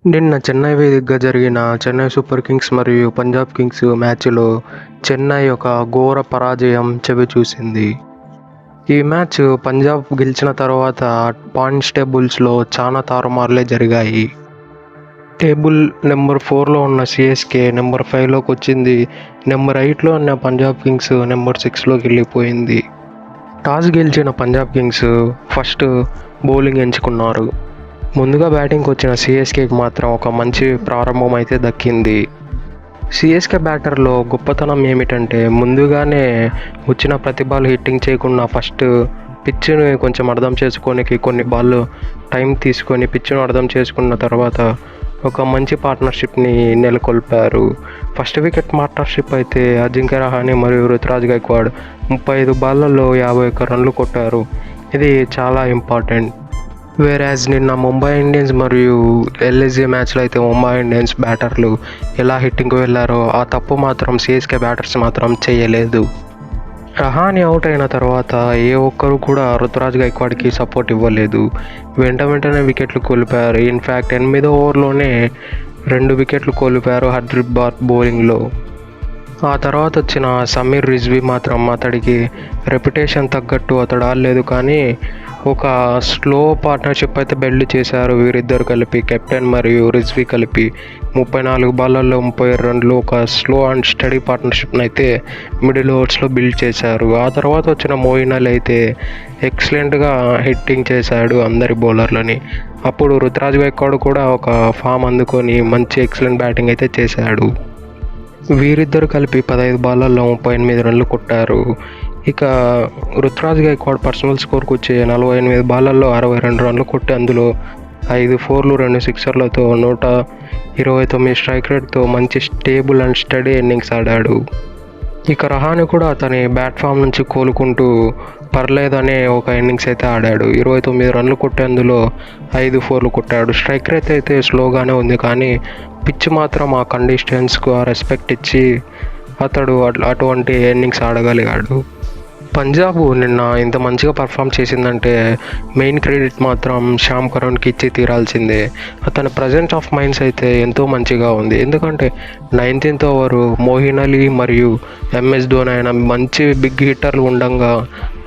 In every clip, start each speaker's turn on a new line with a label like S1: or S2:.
S1: నిన్న చెన్నై వేదికగా జరిగిన చెన్నై సూపర్ కింగ్స్ మరియు పంజాబ్ కింగ్స్ మ్యాచ్లో చెన్నై ఒక ఘోర పరాజయం చవిచూసింది. ఈ మ్యాచ్ పంజాబ్ గెలిచిన తర్వాత పాయింట్స్ టేబుల్స్లో చాలా తారుమార్లే జరిగాయి. టేబుల్ నెంబర్ 4లో ఉన్న సిఎస్కే నెంబర్ 5లోకి వచ్చింది. నెంబర్ 8లో ఉన్న పంజాబ్ కింగ్స్ నెంబర్ 6లోకి వెళ్ళిపోయింది. టాస్ గెలిచిన పంజాబ్ కింగ్స్ ఫస్ట్ బౌలింగ్ ఎంచుకున్నారు. ముందుగా బ్యాటింగ్కి వచ్చిన సిఎస్కేకి మాత్రం ఒక మంచి ప్రారంభం అయితే దక్కింది. సిఎస్కే బ్యాటర్లో గొప్పతనం ఏమిటంటే ముందుగానే వచ్చిన ప్రతి బాల్ హిట్టింగ్ చేయకుండా ఫస్ట్ పిచ్ని కొంచెం అర్థం చేసుకోనికి కొన్ని బాల్ టైం తీసుకొని పిచ్ను అర్థం చేసుకున్న తర్వాత ఒక మంచి పార్ట్నర్షిప్ని నెలకొల్పారు. ఫస్ట్ వికెట్ పార్ట్నర్షిప్ అయితే అజింక్య రహానే మరియు రుతురాజ్ గైక్వాడ్ 35 బాళ్లలో 51 రన్లు కొట్టారు. ఇది చాలా ఇంపార్టెంట్. వేరాజ్ నిన్న ముంబై ఇండియన్స్ మరియు ఎల్ఎస్జీ మ్యాచ్లో అయితే ముంబై ఇండియన్స్ బ్యాటర్లు ఎలా హిట్టింగ్కి వెళ్ళారో ఆ తప్పు మాత్రం సిఎస్కే బ్యాటర్స్ మాత్రం చేయలేదు. రహానే అవుట్ అయిన తర్వాత ఏ ఒక్కరు కూడా రుతురాజ్ గైక్వాడ్కి సపోర్ట్ ఇవ్వలేదు. వెంటనే వికెట్లు కోల్పోయారు. ఇన్ఫ్యాక్ట్ 8వ ఓవర్లోనే 2 వికెట్లు కోల్పోయారు హర్దీప్ బార్ బౌలింగ్లో. ఆ తర్వాత వచ్చిన సమీర్ రిజ్వీ మాత్రం అతడికి రెప్యుటేషన్ తగ్గట్టు అతడు ఆడలేదు, కానీ ఒక స్లో పార్ట్నర్షిప్ అయితే బిల్డ్ చేశారు వీరిద్దరు కలిపి. కెప్టెన్ మరియు రిజ్వీ కలిపి 34 బాళ్లలో 37 రన్లు ఒక స్లో అండ్ స్టడీ పార్ట్నర్షిప్ని అయితే మిడిల్ ఓవర్స్లో బిల్డ్ చేశారు. ఆ తర్వాత వచ్చిన మోయిన్ అలీ అయితే ఎక్సలెంట్గా హిట్టింగ్ చేశాడు అందరి బౌలర్లని. అప్పుడు రుతురాజ్ గైక్వాడ్ కూడా ఒక ఫామ్ అందుకొని మంచి ఎక్సలెంట్ బ్యాటింగ్ అయితే చేశాడు. వీరిద్దరు కలిపి 15 బాళ్లలో 38 రన్లు కొట్టారు. ఇక రుతురాజ్ గైక్వాడ్ పర్సనల్ స్కోర్కి వచ్చే 48 బాళ్లలో 62 రన్లు కొట్టి అందులో 5 4లు 2 సిక్సర్లతో 129 స్ట్రైక్ రేట్తో మంచి స్టేబుల్ అండ్ స్టడీ ఇన్నింగ్స్ ఆడాడు. ఇక రహానే కూడా అతని బ్యాట్ ఫామ్ నుంచి కోలుకుంటూ పర్లేదనే ఒక ఇన్నింగ్స్ అయితే ఆడాడు. 29 రన్లు కొట్టి అందులో 5 4లు కొట్టాడు. స్ట్రైక్ రేట్ అయితే స్లోగానే ఉంది, కానీ పిచ్ మాత్రం ఆ కండిషన్స్కు ఆ రెస్పెక్ట్ ఇచ్చి అతడు అటువంటి ఇన్నింగ్స్ ఆడగలిగాడు. పంజాబ్ నిన్న ఇంత మంచిగా పర్ఫామ్ చేసిందంటే మెయిన్ క్రెడిట్ మాత్రం శ్యామ్ కరణ్కి ఇచ్చి తీరాల్సిందే. అతని ప్రజెన్స్ ఆఫ్ మైండ్స్ అయితే ఎంతో మంచిగా ఉంది. ఎందుకంటే 19th ఓవర్ మోయిన్ అలీ మరియు ఎంఎస్ ధోని అయిన మంచి బిగ్ హిట్టర్లు ఉండగా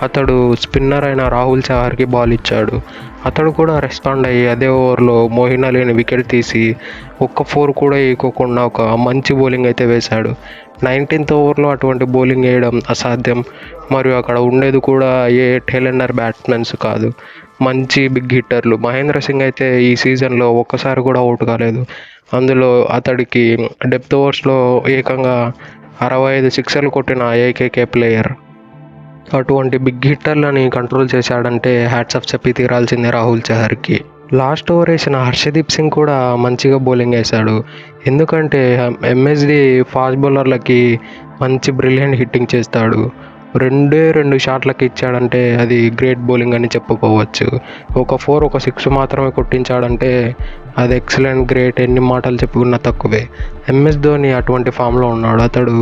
S1: అతడు స్పిన్నర్ అయిన రాహుల్ చహర్కి బాల్ ఇచ్చాడు. అతడు కూడా రెస్పాండ్ అయ్యి అదే ఓవర్లో మోయిన్ అలీని వికెట్ తీసి ఒక్క 4 కూడా వేయకోకుండా ఒక మంచి బౌలింగ్ అయితే వేశాడు. 19th ఓవర్లో అటువంటి బౌలింగ్ వేయడం అసాధ్యం, మరియు అక్కడ ఉండేది కూడా ఏ టెయిలెండర్ బ్యాట్స్మెన్స్ కాదు, మంచి బిగ్ హిట్టర్లు. మహేంద్ర సింగ్ అయితే ఈ సీజన్లో ఒక్కసారి కూడా అవుట్ కాలేదు. అందులో అతడికి డెప్త్ ఓవర్స్లో ఏకంగా 65 సిక్సర్లు కొట్టిన ఏకైక ప్లేయర్. అటువంటి బిగ్ హిట్టర్లని కంట్రోల్ చేశాడంటే హ్యాట్స్ ఆఫ్ చెప్పి తీరాల్సిందే రాహుల్ చహర్కి. లాస్ట్ ఓవర్ వేసిన హర్షదీప్ సింగ్ కూడా మంచిగా బౌలింగ్ వేశాడు. ఎందుకంటే ఎంఎస్డి ఫాస్ట్ బౌలర్లకి మంచి బ్రిలియంట్ హిట్టింగ్ చేస్తాడు. 2 షాట్లకి ఇచ్చాడంటే అది గ్రేట్ బౌలింగ్ అని చెప్పుకోవచ్చు. ఒక 4 ఒక 6 మాత్రమే కొట్టించాడంటే అది ఎక్సలెంట్, గ్రేట్, ఎన్ని మాటలు చెప్పుకున్నా తక్కువే. ఎంఎస్ ధోని అటువంటి ఫామ్లో ఉన్నాడు. అతడు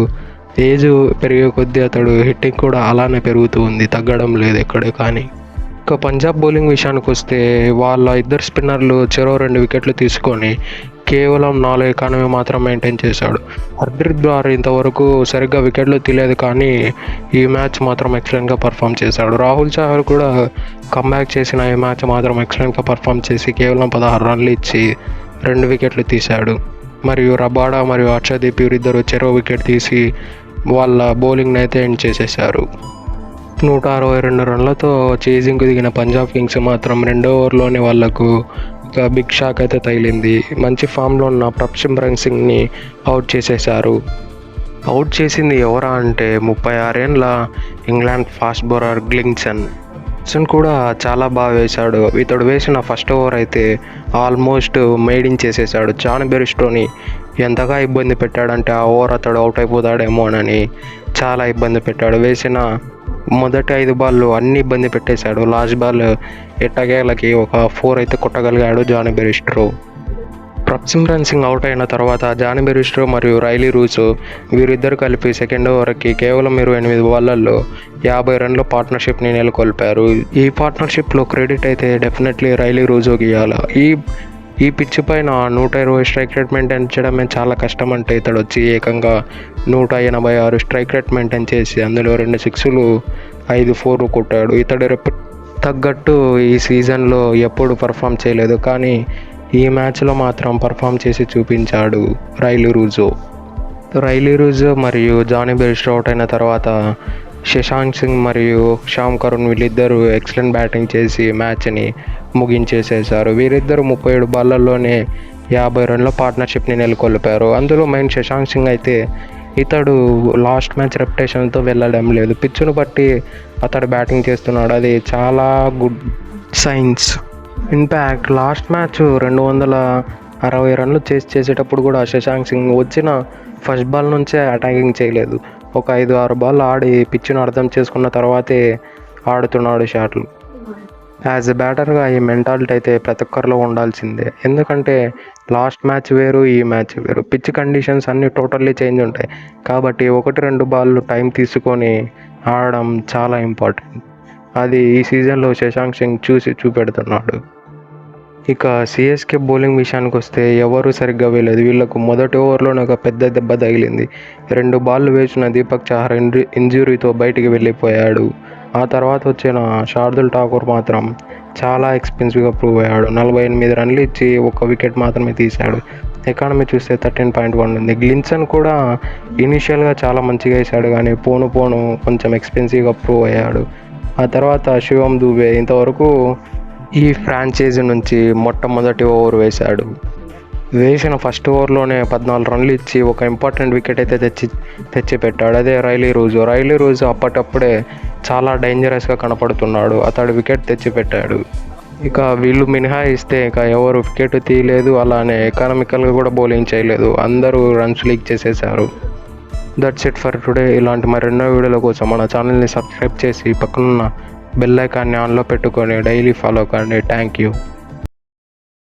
S1: ఏజ్ పెరిగే కొద్దీ అతడు హిట్టింగ్ కూడా అలానే పెరుగుతూ ఉంది, తగ్గడం లేదు ఎక్కడే. కానీ ఇక పంజాబ్ బౌలింగ్ విషయానికి వస్తే వాళ్ళ ఇద్దరు స్పిన్నర్లు చెరో 2 వికెట్లు తీసుకొని కేవలం 4 ఎకానమీ మాత్రం మెయింటైన్ చేశాడు. హర్దీప్ బార్ ఇంతవరకు సరిగ్గా వికెట్లు తీయలేదు, కానీ ఈ మ్యాచ్ మాత్రం ఎక్సలెంట్గా పర్ఫామ్ చేశాడు. రాహుల్ చహర్ కూడా కమ్బ్యాక్ చేసిన ఈ మ్యాచ్ మాత్రం ఎక్సలెంట్గా పర్ఫామ్ చేసి కేవలం 16 రన్లు ఇచ్చి 2 వికెట్లు తీశాడు. మరియు రబాడా మరియు హర్షదీప్ వీరిద్దరు చెరో వికెట్ తీసి వాళ్ళ బౌలింగ్ని అయితే ఎండ్ చేసేశారు. 162 రన్లతో చేజింగ్కు దిగిన పంజాబ్ కింగ్స్ మాత్రం 2వ ఓవర్లోనే వాళ్లకు ఒక బిగ్ షాక్ అయితే తగిలింది. మంచి ఫామ్లో ఉన్న ప్రప్సిమ్రన్ సింగ్ని అవుట్ చేసేశారు. అవుట్ చేసింది ఎవరా అంటే 36 ఏండ్ల ఇంగ్లాండ్ ఫాస్ట్ బౌలర్ గ్లింగ్సన్ కూడా చాలా బాగా వేశాడు. ఇతడు వేసిన ఫస్ట్ ఓవర్ అయితే ఆల్మోస్ట్ మెయిడింగ్ చేసేసాడు. జాన్ బెరిస్టోని ఎంతగా ఇబ్బంది పెట్టాడంటే ఆ ఓవర్ అతడు అవుట్ అయిపోతాడేమోనని చాలా ఇబ్బంది పెట్టాడు. వేసిన మొదటి 5 బాళ్ళు అన్ని ఇబ్బంది పెట్టేశాడు. లాస్ట్ బాల్ ఎట్టకేలకి ఒక 4 అయితే కొట్టగలిగాడు జానీ బెరిస్టో. ప్రప్సిమ్రన్ సింగ్ అవుట్ అయిన తర్వాత జానీ బెరిస్టో మరియు రైలీ రూసో వీరిద్దరు కలిపి సెకండ్ ఓవర్కి కేవలం 28 బాళ్లలో 50 రన్ల పార్ట్నర్షిప్ని నెలకొల్పారు. ఈ పార్ట్నర్షిప్లో క్రెడిట్ అయితే డెఫినెట్లీ రైలీ రూసోకి ఇవ్వాలి. ఈ ఈ పిచ్ పైన 120 స్ట్రైక్ రేట్ మెయింటైన్ చేయడమే చాలా కష్టం. అంటే ఇతడు వచ్చి ఏకంగా 186 స్ట్రైక్ రేట్ మెయింటైన్ చేసి అందులో 2 సిక్స్లు 5 4 కొట్టాడు. ఇతడు తగ్గట్టు ఈ సీజన్లో ఎప్పుడు పర్ఫామ్ చేయలేదు, కానీ ఈ మ్యాచ్లో మాత్రం పర్ఫామ్ చేసి చూపించాడు రైలీ రూజో మరియు జానీ బెయిర్స్టో అవుట్ అయిన తర్వాత శశాంక్ సింగ్ మరియు శ్యామ్ కరుణ్ వీళ్ళిద్దరూ ఎక్సలెంట్ బ్యాటింగ్ చేసి మ్యాచ్ని ముగించేసేశారు. వీరిద్దరు 37 బాళ్ళల్లోనే 50 రన్ల పార్ట్నర్షిప్ని నెలకొల్పారు. అందులో మెయిన్ శశాంక్ సింగ్ అయితే ఇతడు లాస్ట్ మ్యాచ్ రెప్యుటేషన్తో వెళ్ళడం లేదు. పిచ్చును బట్టి అతడు బ్యాటింగ్ చేస్తున్నాడు, అది చాలా good science. In fact last match 260 రన్లు చేసేటప్పుడు కూడా శశాంక్ సింగ్ వచ్చిన ఫస్ట్ బాల్ నుంచే అటాకింగ్ చేయలేదు. ఒక 5-6 బాల్ ఆడి పిచ్చును అర్థం చేసుకున్న తర్వాతే ఆడుతున్నాడు షాట్లు. యాజ్ ఎ బ్యాటర్గా ఈ మెంటాలిటీ అయితే ప్రతి ఒక్కరిలో ఉండాల్సిందే. ఎందుకంటే లాస్ట్ మ్యాచ్ వేరు, ఈ మ్యాచ్ వేరు. పిచ్ కండిషన్స్ అన్నీ టోటల్లీ చేంజ్ ఉంటాయి. కాబట్టి 1-2 బాళ్ళు టైం తీసుకొని ఆడడం చాలా ఇంపార్టెంట్. అది ఈ సీజన్లో శశాంక్ సింగ్ చూపెడుతున్నాడు. ఇక సిఎస్కే బౌలింగ్ విషయానికి వస్తే ఎవరు సరిగ్గా వేయలేదు. వీళ్ళకు మొదటి ఓవర్లోనే ఒక పెద్ద దెబ్బ తగిలింది. 2 బాళ్ళు వేసిన దీపక్ చహర్ ఇంజురీతో బయటికి వెళ్ళిపోయాడు. ఆ తర్వాత వచ్చిన శార్దుల్ ఠాకూర్ మాత్రం చాలా ఎక్స్పెన్సివ్గా ప్రూవ్ అయ్యాడు. 48 రన్లు ఇచ్చి 1 వికెట్ మాత్రమే తీశాడు. ఎకానమీ చూస్తే 13.1 ఉంది. గ్లిన్సన్ కూడా ఇనీషియల్గా చాలా మంచిగా వేశాడు, కానీ పోను కొంచెం ఎక్స్పెన్సివ్గా ప్రూవ్ అయ్యాడు. ఆ తర్వాత శివం దూబే ఇంతవరకు ఈ ఫ్రాంచైజీ నుంచి మొట్టమొదటి ఓవర్ వేశాడు. వేసిన ఫస్ట్ ఓవర్లోనే 14 రన్లు ఇచ్చి ఒక ఇంపార్టెంట్ వికెట్ అయితే తెచ్చిపెట్టాడు. అదే రైలీ రూజో అప్పటప్పుడే చాలా డేంజరస్గా కనపడుతున్నాడు. అతడు వికెట్ తెచ్చిపెట్టాడు. ఇక వీళ్ళు మినహాయిస్తే ఇక ఎవరు వికెట్ తీయలేదు, అలానే ఎకానమికల్గా కూడా బౌలింగ్ చేయలేదు. అందరూ రన్స్ లీక్ చేసేశారు. That's it for today. ఇలాంటి మరెన్నో వీడియోల కోసం మన ఛానల్ని సబ్స్క్రైబ్ చేసి పక్కనున్న బెల్ ఐకాన్ని ఆన్లో పెట్టుకొని డైలీ ఫాలో కండి. Thank you.